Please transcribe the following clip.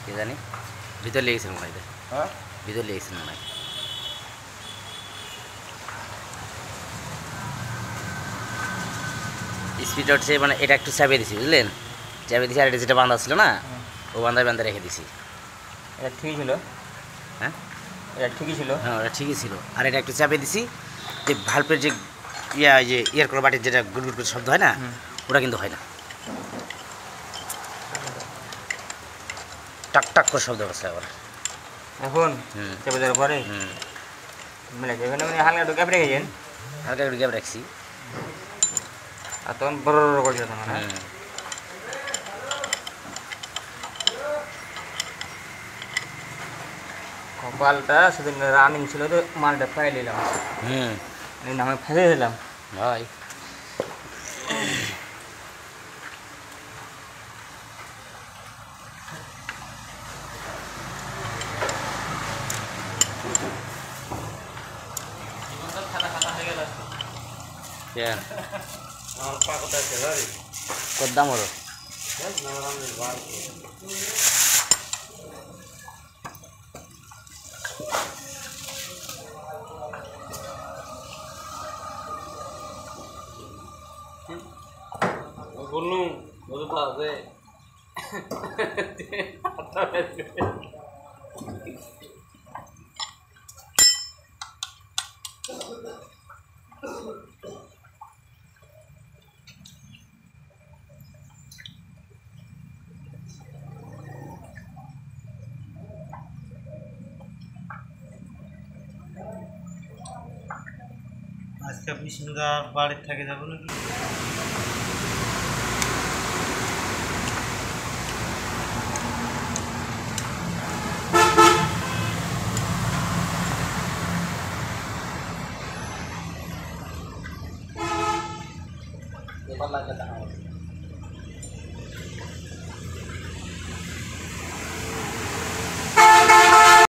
কে জানি ভিতর লেগেছিল মনে হয় হ্যাঁ ভিতর লেগেছিল মনে হয় স্পিড হচ্ছে মানে এটা একটু চাপিয়ে দিছি বুঝলেন চাপিয়ে দিছি আর এটা যেটা বাঁধা ছিল না ও বাঁধা রেখে দিছি এটা ঠিকই ছিল হ্যাঁ এটা ঠিকই ছিল হ্যাঁ ওটা ঠিকই ছিল আর এটা একটু চাপিয়ে দিছি যে ভাল্পের যে যে ইয়ার করা বাটির যেটা গুড় গুড় করে শব্দ হয় না ওটা কিন্তু হয় না টাক টাক করে শব্দ করছে আবার এখন চেপে দেওয়ার পরে মানে এখানে মানে হালকা একটু গ্যাপ রেখেছেন হালকা একটু গ্যাপ রাখছি আর তখন বড় বড় করছে তখন হ্যাঁ কপালটা সেদিন রানিং ছিল তো মালটা পাই নিলাম আমি ফেলে দিলাম ভাই কত দাম হলো বললুম বুঝতে আছে আজকে বিষ্ণুদা বাড়ির থেকে যাবো নাকি পেপার লাগবে